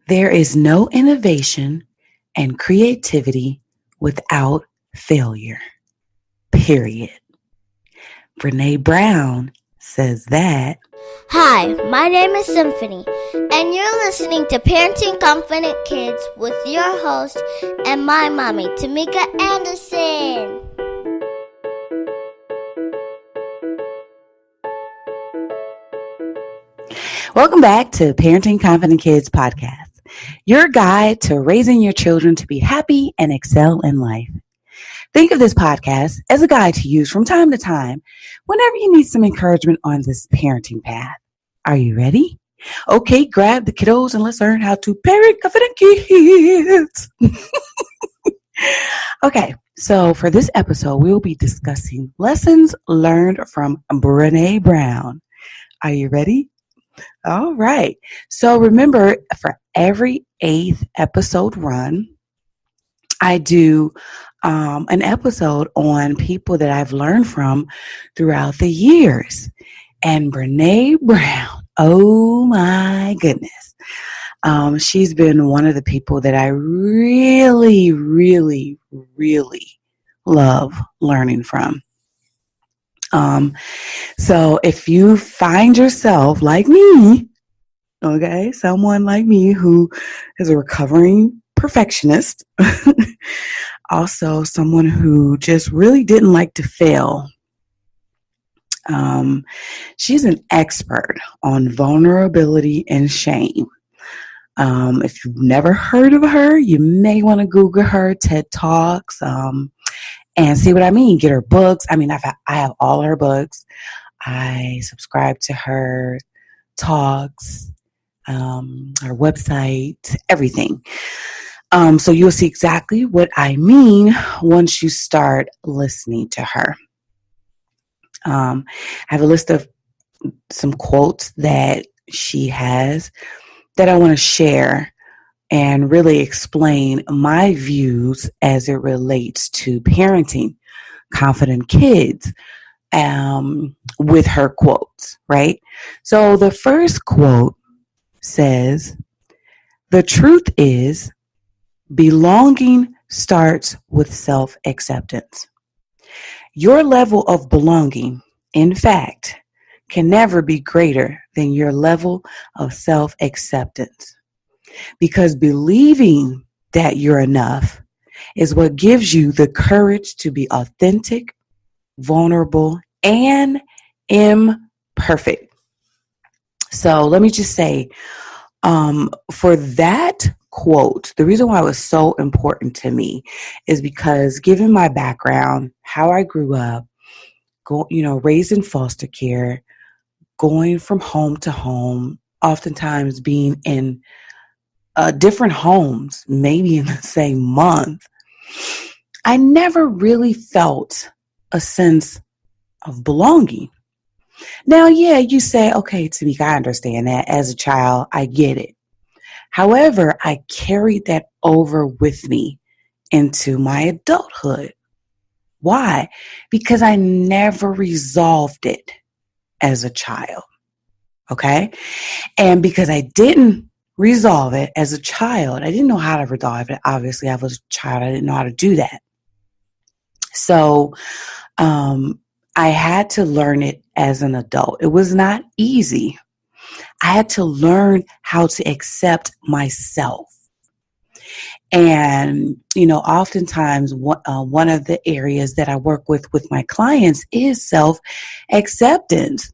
There is no innovation and creativity without failure, period. Brene Brown says that. Hi, my name is Symphony, and you're listening to Parenting Confident Kids with your host and my mommy, Tamika Anderson. Welcome back to Parenting Confident Kids podcast, your guide to raising your children to be happy and excel in life. Think of this podcast as a guide to use from time to time whenever you need some encouragement on this parenting path. Are you ready? Okay, grab the kiddos and let's learn how to parent confident kids. Okay, so for this episode, we will be discussing lessons learned from Brene Brown. Are you ready? All right. So remember, for every 8th episode run, I do an episode on people that I've learned from throughout the years. And Brene Brown, oh my goodness. She's been one of the people that I really, really, really love learning from. So if you find yourself like me, okay, someone like me who is a recovering perfectionist, also someone who just really didn't like to fail, she's an expert on vulnerability and shame. If you've never heard of her, you may want to Google her TED Talks, and see what I mean. Get her books. I mean, I have all her books. I subscribe to her talks, her website, everything. So you'll see exactly what I mean once you start listening to her. I have a list of some quotes that she has that I want to share and really explain my views as it relates to parenting confident kids with her quotes, right? So the first quote says, "The truth is, belonging starts with self-acceptance. Your level of belonging, in fact, can never be greater than your level of self-acceptance. Because believing that you're enough is what gives you the courage to be authentic, vulnerable, and imperfect." So let me just say, for that quote, the reason why it was so important to me is because given my background, how I grew up, raised in foster care, going from home to home, oftentimes being in different homes, maybe in the same month, I never really felt a sense of belonging. Now, yeah, you say, okay, Tamika, I understand that. As a child, I get it. However, I carried that over with me into my adulthood. Why? Because I never resolved it as a child. Okay? And because I didn't resolve it as a child, I didn't know how to resolve it. Obviously, I was a child. I didn't know how to do that. So I had to learn it as an adult. It was not easy. I had to learn how to accept myself. And, oftentimes one of the areas that I work with my clients is self-acceptance,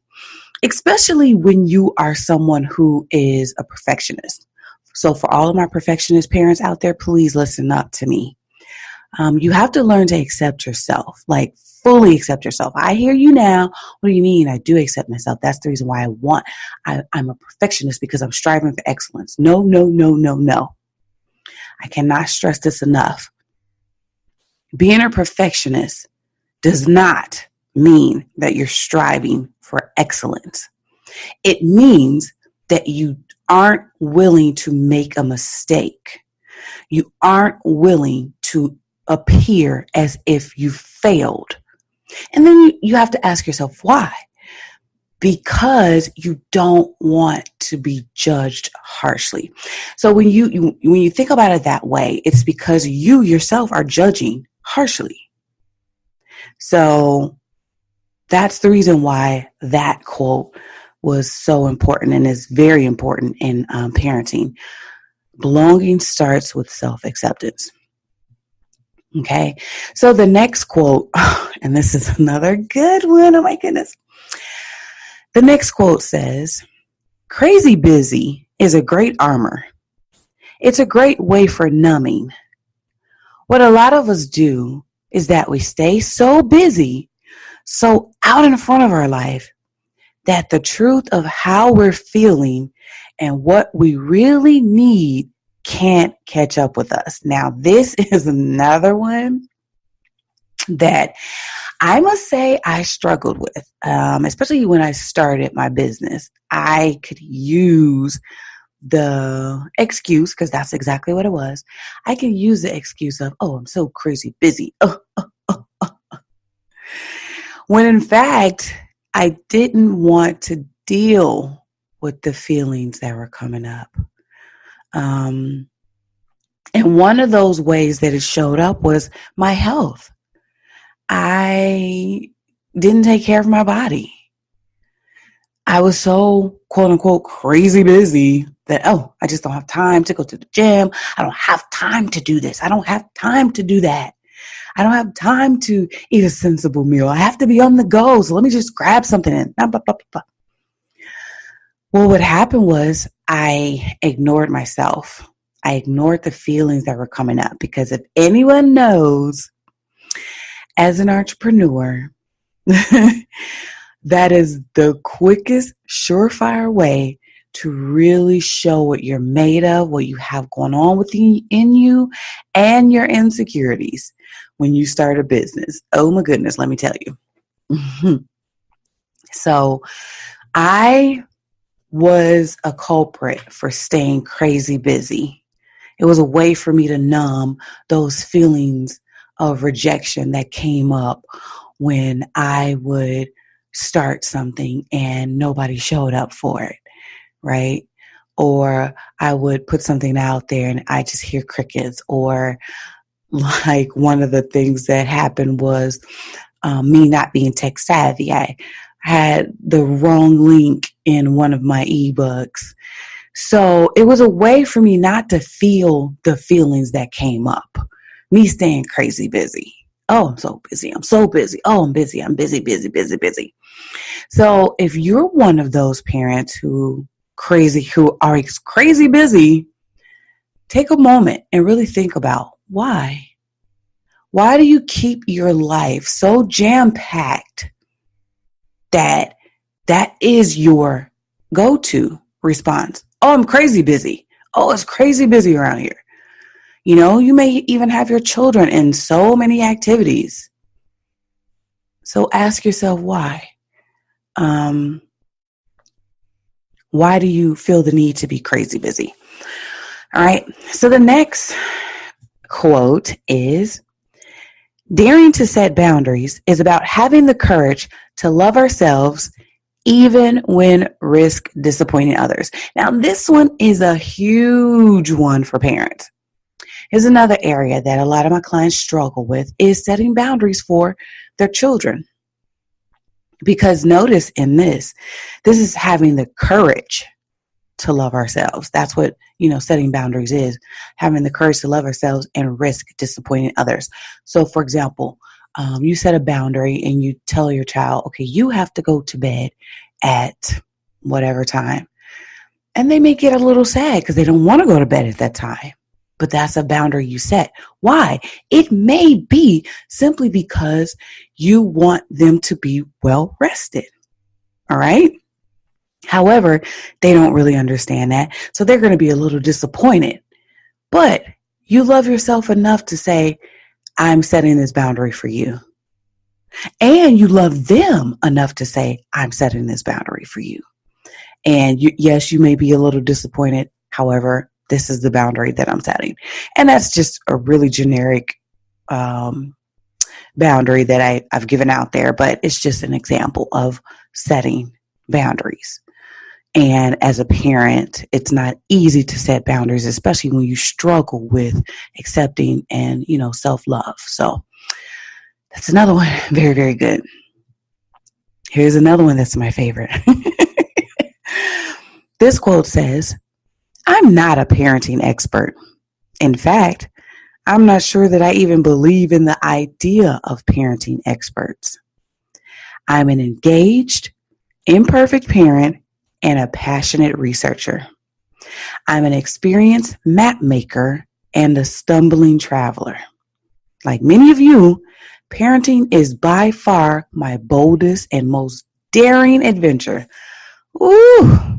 especially when you are someone who is a perfectionist. So for all of my perfectionist parents out there, please listen up to me. You have to learn to accept yourself, like fully accept yourself. I hear you now. What do you mean? I do accept myself. That's the reason why I'm a perfectionist, because I'm striving for excellence. No, no, no, no, no. I cannot stress this enough. Being a perfectionist does not mean that you're striving for excellence. It means that you aren't willing to make a mistake. You aren't willing to appear as if you failed. And then you have to ask yourself, why? because you don't want to be judged harshly. So when you think about it that way, it's because you yourself are judging harshly. So that's the reason why that quote was so important and is very important in parenting. Belonging starts with self-acceptance. Okay, so the next quote, and this is another good one. Oh my goodness. The next quote says, "Crazy busy is a great armor. It's a great way for numbing. What a lot of us do is that we stay so busy, so out in front of our life, that the truth of how we're feeling and what we really need can't catch up with us." Now, this is another one that I must say I struggled with, especially when I started my business. I could use the excuse, because that's exactly what it was. I can use the excuse of, oh, I'm so crazy busy. When in fact, I didn't want to deal with the feelings that were coming up. And one of those ways that it showed up was my health. I didn't take care of my body. I was so quote unquote crazy busy that, I just don't have time to go to the gym. I don't have time to do this. I don't have time to do that. I don't have time to eat a sensible meal. I have to be on the go. So let me just grab something and Well, what happened was I ignored myself. I ignored the feelings that were coming up, because if anyone knows, as an entrepreneur, that is the quickest, surefire way to really show what you're made of, what you have going on in you, and your insecurities when you start a business. Oh my goodness, let me tell you. So I was a culprit for staying crazy busy. It was a way for me to numb those feelings of rejection that came up when I would start something and nobody showed up for it, right? Or I would put something out there and I just hear crickets. Or like one of the things that happened was me not being tech savvy. I had the wrong link in one of my ebooks. So it was a way for me not to feel the feelings that came up. Me staying crazy busy. Oh, I'm so busy. I'm so busy. Oh, I'm busy. I'm busy, busy, busy, busy. So if you're one of those parents who are crazy busy, take a moment and really think about why. Why do you keep your life so jam-packed that is your go-to response? Oh, I'm crazy busy. Oh, it's crazy busy around here. You may even have your children in so many activities. So ask yourself why. Why do you feel the need to be crazy busy? All right. So the next quote is, "Daring to set boundaries is about having the courage to love ourselves even when risk disappointing others." Now, this one is a huge one for parents. Here's another area that a lot of my clients struggle with, is setting boundaries for their children. Because notice in this is having the courage to love ourselves. That's what, setting boundaries is, having the courage to love ourselves and risk disappointing others. So for example, you set a boundary and you tell your child, okay, you have to go to bed at whatever time. And they may get a little sad because they don't want to go to bed at that time. But that's a boundary you set. Why? It may be simply because you want them to be well rested. All right? However, they don't really understand that. So they're going to be a little disappointed. But you love yourself enough to say, I'm setting this boundary for you. And you love them enough to say, I'm setting this boundary for you. And yes, you may be a little disappointed. However, this is the boundary that I'm setting. And that's just a really generic boundary that I've given out there, but it's just an example of setting boundaries. And as a parent, it's not easy to set boundaries, especially when you struggle with accepting and, self-love. So that's another one. Very, very good. Here's another one that's my favorite. This quote says, "I'm not a parenting expert. In fact, I'm not sure that I even believe in the idea of parenting experts. I'm an engaged, imperfect parent and a passionate researcher. I'm an experienced map maker and a stumbling traveler. Like many of you, parenting is by far my boldest and most daring adventure." Ooh,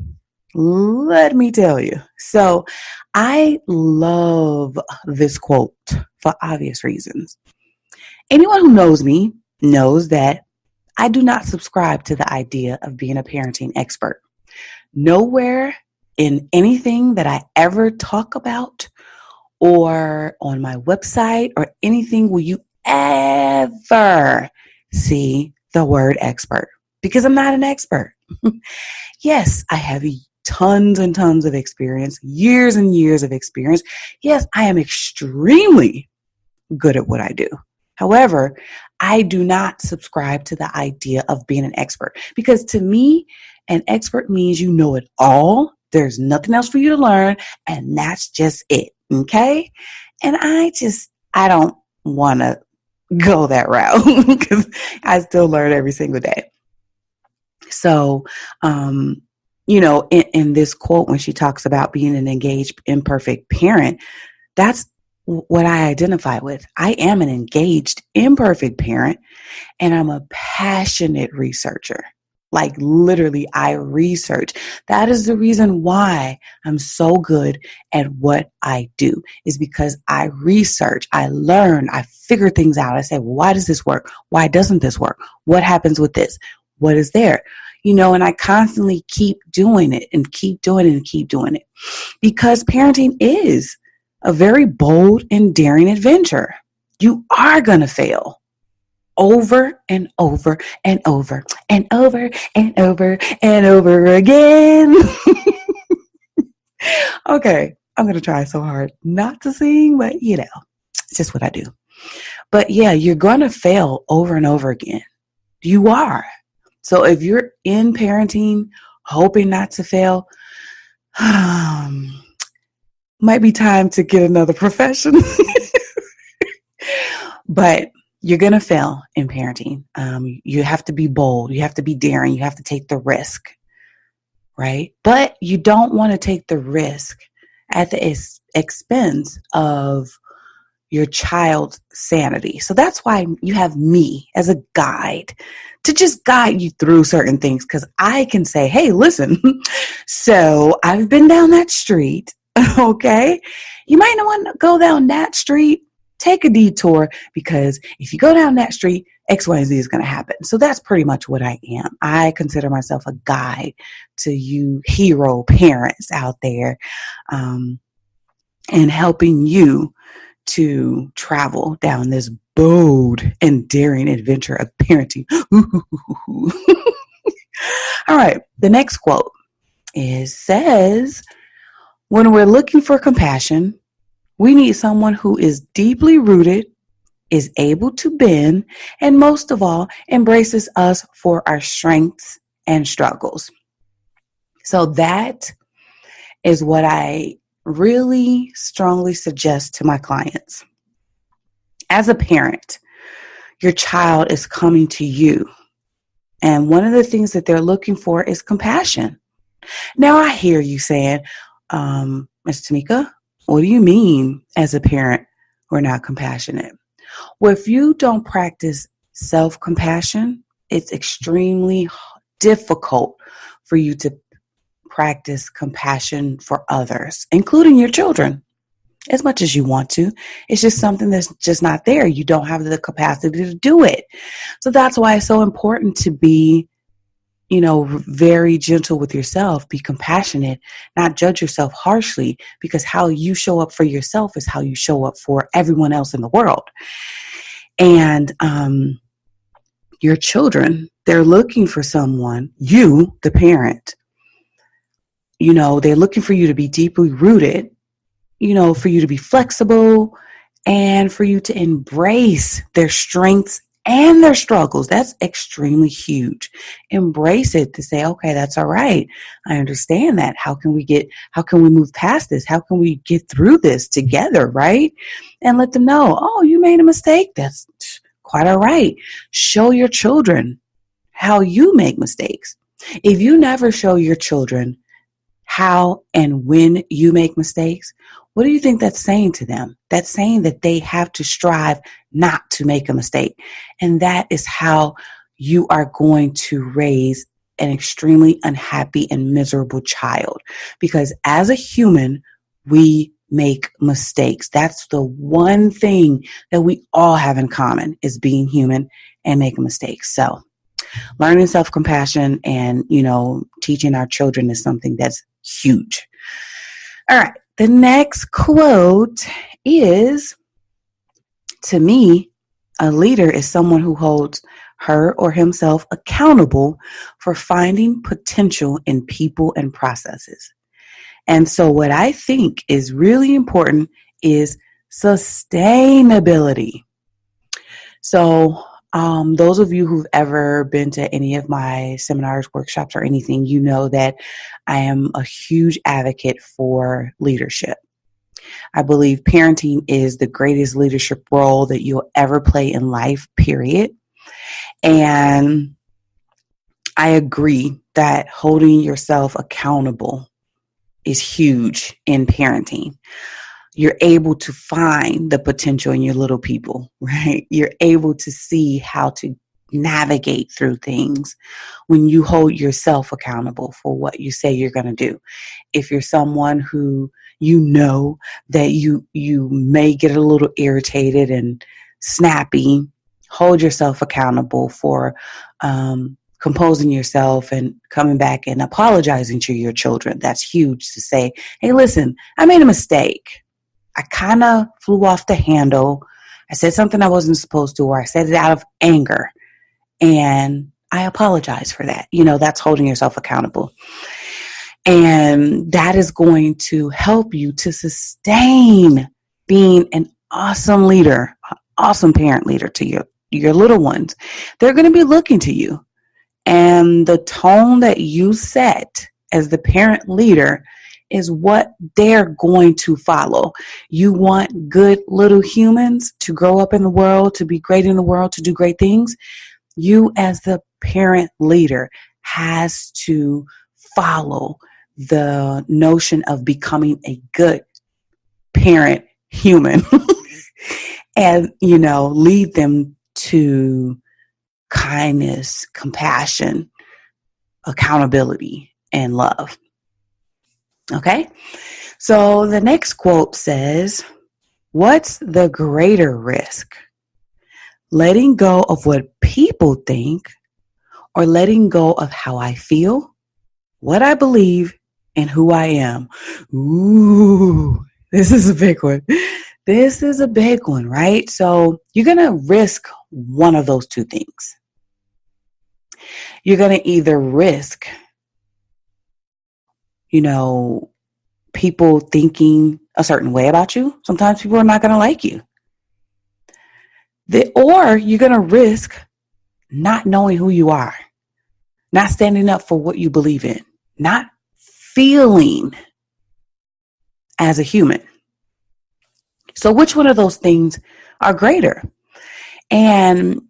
let me tell you. So I love this quote for obvious reasons. Anyone who knows me knows that I do not subscribe to the idea of being a parenting expert. Nowhere in anything that I ever talk about or on my website or anything will you ever see the word expert, because I'm not an expert. Yes, I have tons and tons of experience, years and years of experience. Yes, I am extremely good at what I do. However, I do not subscribe to the idea of being an expert, because to me, an expert means you know it all. There's nothing else for you to learn, and that's just it. Okay? And I don't want to go that route because I still learn every single day. So, in this quote, when she talks about being an engaged, imperfect parent, that's what I identify with. I am an engaged, imperfect parent, and I'm a passionate researcher. Like literally, I research. That is the reason why I'm so good at what I do, is because I research, I learn, I figure things out. I say, well, why does this work? Why doesn't this work? What happens with this? What is there? And I constantly keep doing it and keep doing it and keep doing it, because parenting is a very bold and daring adventure. You are going to fail over and over and over and over and over and over again. Okay, I'm going to try so hard not to sing, but it's just what I do. But yeah, you're going to fail over and over again. You are. So if you're in parenting, hoping not to fail, might be time to get another profession. But you're going to fail in parenting. You have to be bold. You have to be daring. You have to take the risk, right? But you don't want to take the risk at the expense of your child's sanity. So that's why you have me as a guide to just guide you through certain things, because I can say, hey, listen, so I've been down that street, okay? You might not want to go down that street. Take a detour, because if you go down that street, X, Y, and Z is going to happen. So that's pretty much what I am. I consider myself a guide to you hero parents out there, and helping you to travel down this bold and daring adventure of parenting. All right. The next quote says, when we're looking for compassion, we need someone who is deeply rooted, is able to bend, and most of all, embraces us for our strengths and struggles. So that is what I really strongly suggest to my clients. As a parent, your child is coming to you, and one of the things that they're looking for is compassion. Now, I hear you saying, Ms. Tamika, what do you mean as a parent we're not compassionate? Well, if you don't practice self-compassion, it's extremely difficult for you to practice compassion for others, including your children, as much as you want to. It's just something that's just not there. You don't have the capacity to do it. So that's why it's so important to be, very gentle with yourself, be compassionate, not judge yourself harshly, because how you show up for yourself is how you show up for everyone else in the world. And your children, They're looking for someone, you, the parent, they're looking for you to be deeply rooted, for you to be flexible and for you to embrace their strengths and their struggles. That's extremely huge. Embrace it, to say, okay, that's all right. I understand that. How can we move past this? How can we get through this together, right? And let them know, oh, you made a mistake. That's quite all right. Show your children how you make mistakes. If you never show your children how and when you make mistakes, what do you think that's saying to them? That's saying that they have to strive not to make a mistake. And that is how you are going to raise an extremely unhappy and miserable child. Because as a human, we make mistakes. That's the one thing that we all have in common, is being human and making mistakes. So learning self-compassion and, teaching our children is something that's huge. All right. The next quote is, to me, a leader is someone who holds her or himself accountable for finding potential in people and processes. And so what I think is really important is sustainability. So those of you who've ever been to any of my seminars, workshops, or anything, you know that I am a huge advocate for leadership. I believe parenting is the greatest leadership role that you'll ever play in life, period. And I agree that holding yourself accountable is huge in parenting. You're able to find the potential in your little people, right? You're able to see how to navigate through things when you hold yourself accountable for what you say you're going to do. If you're someone who that you may get a little irritated and snappy, hold yourself accountable for composing yourself and coming back and apologizing to your children. That's huge, to say, hey, listen, I made a mistake. I kind of flew off the handle. I said something I wasn't supposed to, or I said it out of anger. And I apologize for that. That's holding yourself accountable. And that is going to help you to sustain being an awesome leader, an awesome parent leader to your little ones. They're going to be looking to you. And the tone that you set as the parent leader is what they're going to follow. You want good little humans to grow up in the world, to be great in the world, to do great things. You as the parent leader has to follow the notion of becoming a good parent human and, lead them to kindness, compassion, accountability, and love. Okay, so the next quote says, what's the greater risk? Letting go of what people think, or letting go of how I feel, what I believe, and who I am? Ooh, this is a big one. This is a big one, right? So you're going to risk one of those two things. You're going to either risk people thinking a certain way about you. Sometimes people are not going to like you. Or you're going to risk not knowing who you are, not standing up for what you believe in, not feeling as a human. So which one of those things are greater? And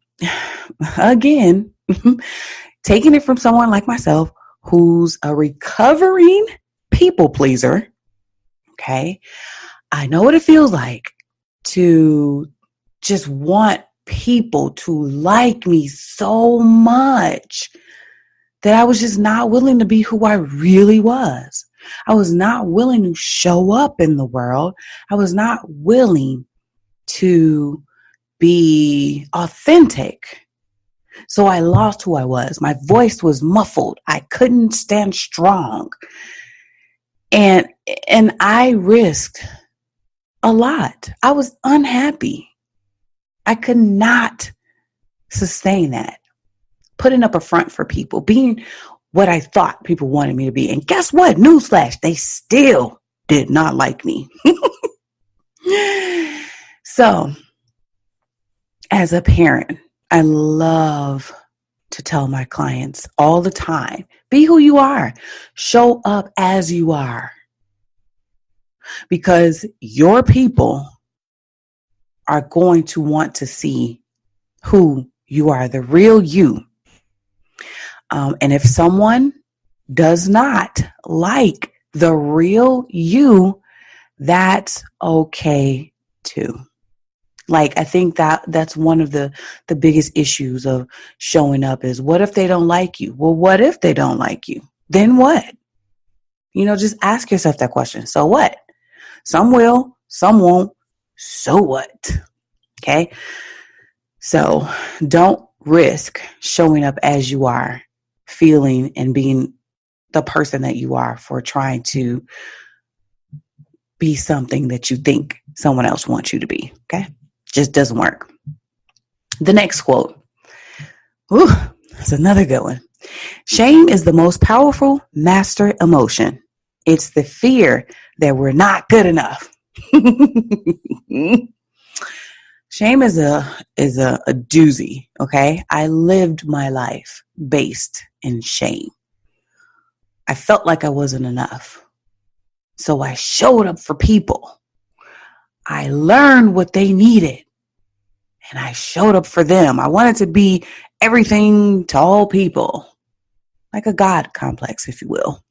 again, taking it from someone like myself, who's a recovering people pleaser, okay, I know what it feels like to just want people to like me so much that I was just not willing to be who I really was. I was not willing to show up in the world. I was not willing to be authentic. So I lost who I was. My voice was muffled. I couldn't stand strong. And I risked a lot. I was unhappy. I could not sustain that. putting up a front for people, being what I thought people wanted me to be. And guess what? Newsflash, they still did not like me. So, as a parent, I love to tell my clients all the time, be who you are. Show up as you are. Because your people are going to want to see who you are, the real you. And if someone does not like the real you, that's okay too. Like, I think that's one of the biggest issues of showing up is, what if they don't like you? Well, what if they don't like you? Then what? Just ask yourself that question. So what? Some will, some won't. So what? Okay. So don't risk showing up as you are, feeling and being the person that you are for trying to be something that you think someone else wants you to be. Okay. Just doesn't work. The next quote. Ooh, that's another good one. Shame is the most powerful master emotion. It's the fear that we're not good enough. Shame is a doozy, okay? I lived my life based in shame. I felt like I wasn't enough. So I showed up for people. I learned what they needed. And I showed up for them. I wanted to be everything to all people. Like a God complex, if you will.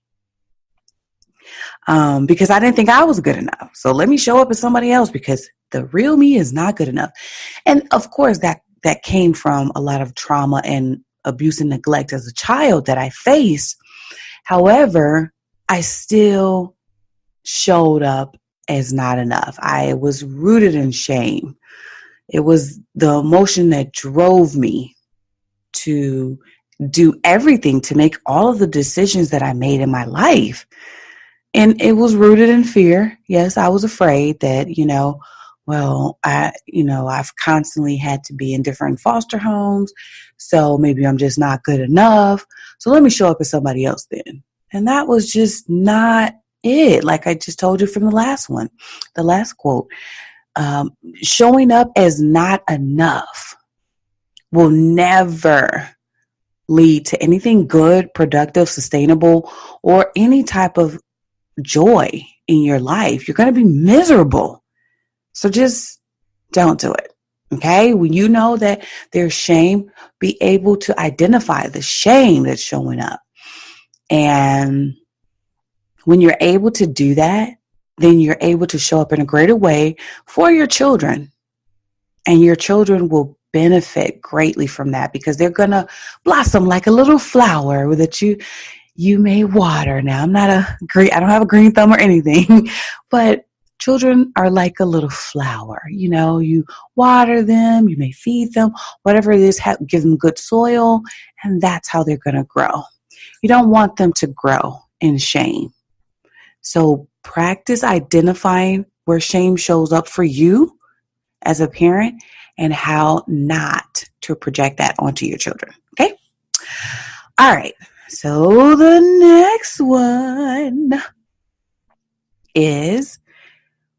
Because I didn't think I was good enough. So let me show up as somebody else because the real me is not good enough. And of course, that came from a lot of trauma and abuse and neglect as a child that I faced. However, I still showed up as not enough. I was rooted in shame. It was the emotion that drove me to do everything, to make all of the decisions that I made in my life. And it was rooted in fear. Yes, I was afraid that, I've constantly had to be in different foster homes. So maybe I'm just not good enough. So let me show up as somebody else then. And that was just not it. Like I just told you from the last quote. Showing up as not enough will never lead to anything good, productive, sustainable, or any type of joy in your life. You're going to be miserable. So just don't do it. Okay? When you know that there's shame, be able to identify the shame that's showing up. And when you're able to do that, then you're able to show up in a greater way for your children. And your children will benefit greatly from that because they're going to blossom like a little flower that you may water. Now, I don't have a green thumb or anything, but children are like a little flower. You water them, you may feed them, whatever it is, give them good soil, and that's how they're going to grow. You don't want them to grow in shame. So practice identifying where shame shows up for you as a parent and how not to project that onto your children. Okay? All right. So the next one is,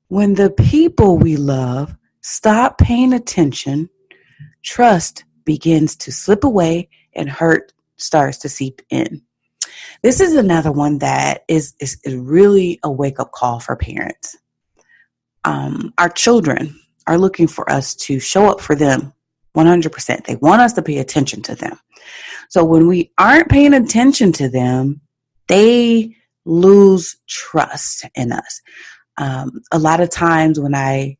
when the people we love stop paying attention, trust begins to slip away and hurt starts to seep in. This is another one that is really a wake-up call for parents. Our children are looking for us to show up for them 100%. They want us to pay attention to them. So when we aren't paying attention to them, they lose trust in us. A lot of times when I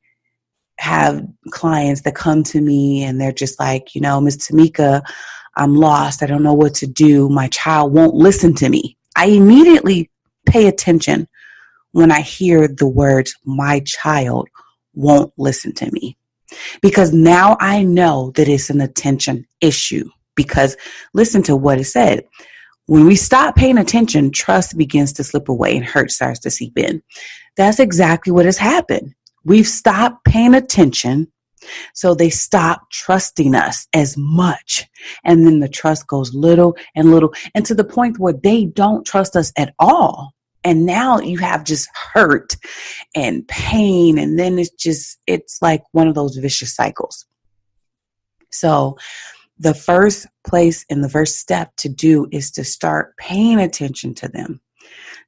have clients that come to me and they're just like, Ms. Tamika, I'm lost. I don't know what to do. My child won't listen to me. I immediately pay attention when I hear the words, my child won't listen to me. Because now I know that it's an attention issue. Because listen to what it said. When we stop paying attention, trust begins to slip away and hurt starts to seep in. That's exactly what has happened. We've stopped paying attention. So they stop trusting us as much. And then the trust goes little and little, and to the point where they don't trust us at all. And now you have just hurt and pain. And then it's like one of those vicious cycles. So the first place and the first step to do is to start paying attention to them.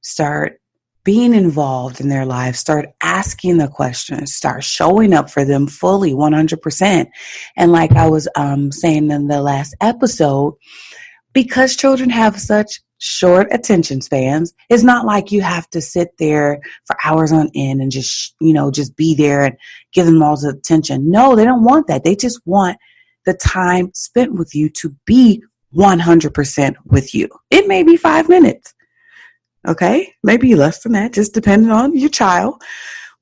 Start being involved in their lives, start asking the questions, start showing up for them fully 100%. And like I was saying in the last episode, because children have such short attention spans, it's not like you have to sit there for hours on end and just be there and give them all the attention. No, they don't want that. They just want the time spent with you to be 100% with you. It may be 5 minutes. Okay, maybe less than that, just depending on your child.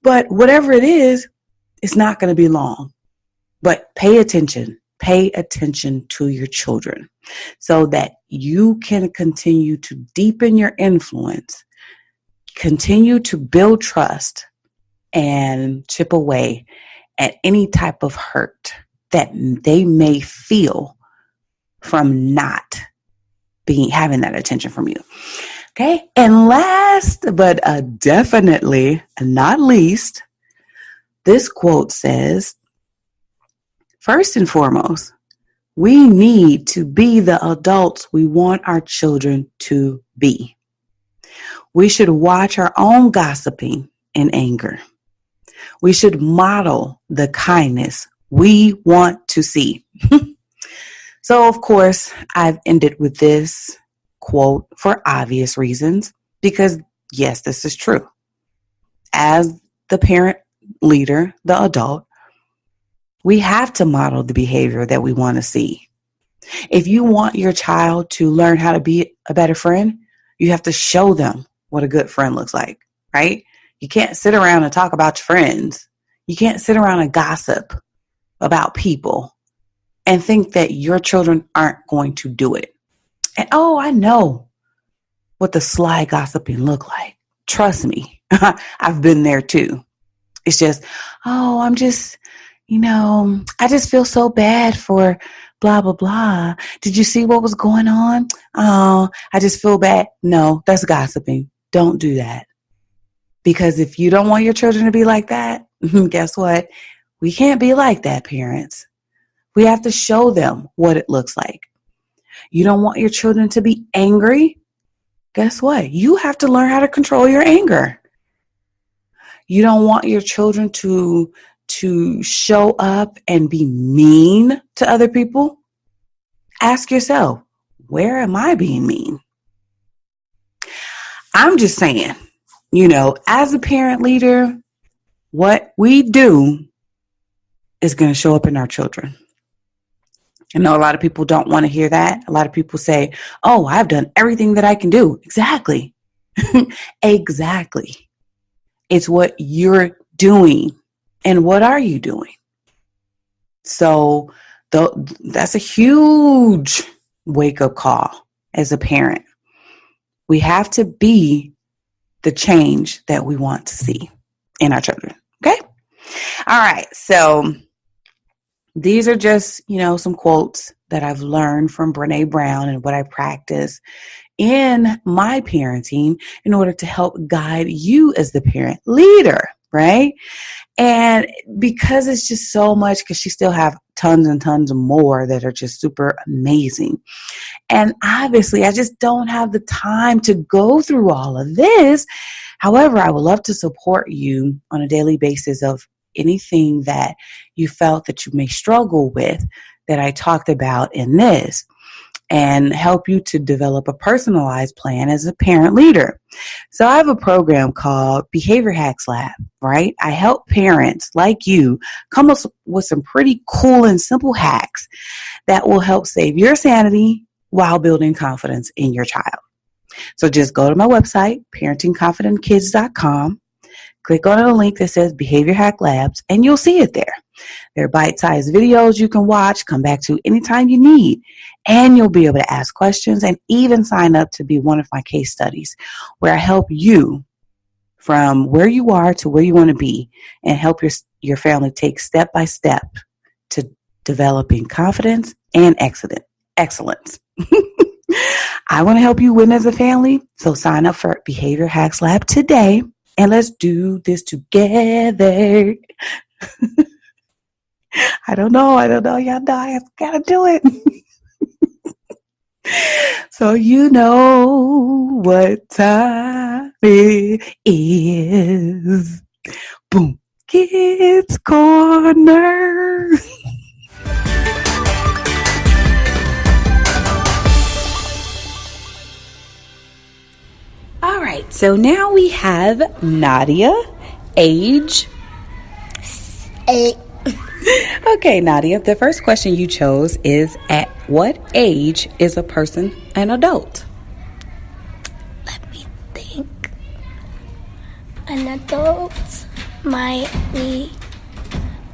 But whatever it is, it's not going to be long. But pay attention. Pay attention to your children so that you can continue to deepen your influence, continue to build trust, and chip away at any type of hurt that they may feel from not having that attention from you. Okay, and last but definitely not least, this quote says, first and foremost, we need to be the adults we want our children to be. We should watch our own gossiping and anger. We should model the kindness we want to see. So, of course, I've ended with this quote for obvious reasons, because yes, this is true. As the parent leader, the adult, we have to model the behavior that we want to see. If you want your child to learn how to be a better friend, you have to show them what a good friend looks like, right? You can't sit around and talk about your friends. You can't sit around and gossip about people and think that your children aren't going to do it. And I know what the sly gossiping look like. Trust me, I've been there too. It's just, I just feel so bad for blah, blah, blah. Did you see what was going on? Oh, I just feel bad. No, that's gossiping. Don't do that. Because if you don't want your children to be like that, guess what? We can't be like that, parents. We have to show them what it looks like. You don't want your children to be angry? Guess what? You have to learn how to control your anger. You don't want your children to show up and be mean to other people? Ask yourself, where am I being mean? I'm just saying, as a parent leader, what we do is going to show up in our children. I know a lot of people don't want to hear that. A lot of people say, I've done everything that I can do. Exactly. Exactly. It's what you're doing. And what are you doing? So that's a huge wake-up call as a parent. We have to be the change that we want to see in our children. Okay? All right. So these are just, some quotes that I've learned from Brene Brown and what I practice in my parenting in order to help guide you as the parent leader, right? And because it's just so much, because she still have tons and tons more that are just super amazing. And obviously, I just don't have the time to go through all of this. However, I would love to support you on a daily basis of anything that you felt that you may struggle with that I talked about in this, and help you to develop a personalized plan as a parent leader. So I have a program called Behavior Hacks Lab, right? I help parents like you come up with some pretty cool and simple hacks that will help save your sanity while building confidence in your child. So just go to my website, parentingconfidentkids.com. Click on the link that says Behavior Hack Labs, and you'll see it there. There are bite-sized videos you can watch, come back to anytime you need, and you'll be able to ask questions and even sign up to be one of my case studies where I help you from where you are to where you want to be and help your family take step by step to developing confidence and excellence. I want to help you win as a family, so sign up for Behavior Hacks Lab today, and let's do this together. I don't know. Y'all know I gotta do it. So you know what time it is. Boom. Kids Corner. All right, so now we have Nadia, age 8. Okay, Nadia, the first question you chose is, at what age is a person an adult? Let me think. An adult might be,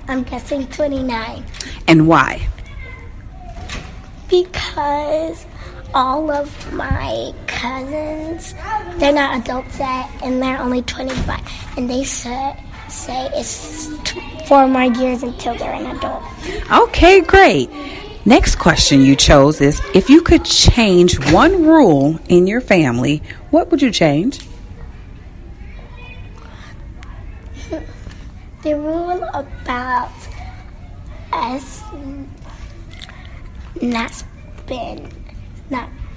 I'm guessing 29. And why? Because all of my cousins, they're not adults yet, and they're only 25. And they say it's 4 more years until they're an adult. Okay, great. Next question you chose is, if you could change one rule in your family, what would you change? The rule about us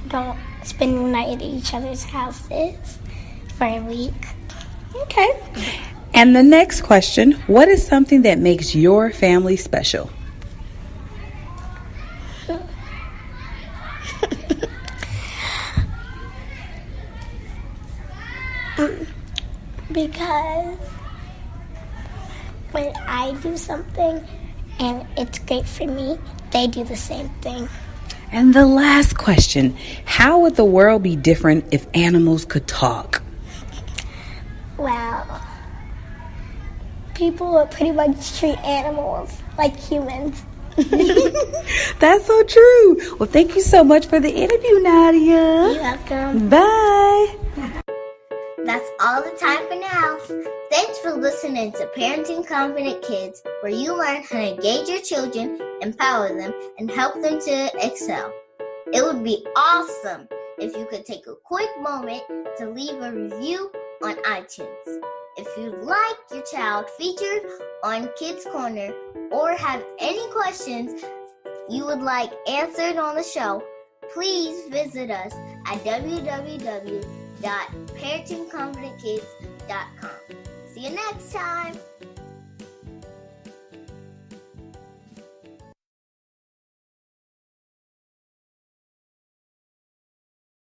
don't spend the night at each other's houses for a week. Okay. And the next question, what is something that makes your family special? Because when I do something and it's great for me, they do the same thing. And the last question, how would the world be different if animals could talk? Well, people would pretty much treat animals like humans. That's so true. Well, thank you so much for the interview, Nadia. You're welcome. Bye. That's all the time for now. Thanks for listening to Parenting Confident Kids, where you learn how to engage your children, empower them, and help them to excel. It would be awesome if you could take a quick moment to leave a review on iTunes. If you'd like your child featured on Kids Corner or have any questions you would like answered on the show, please visit us at www.parentingconfidentkids.com. See you next time.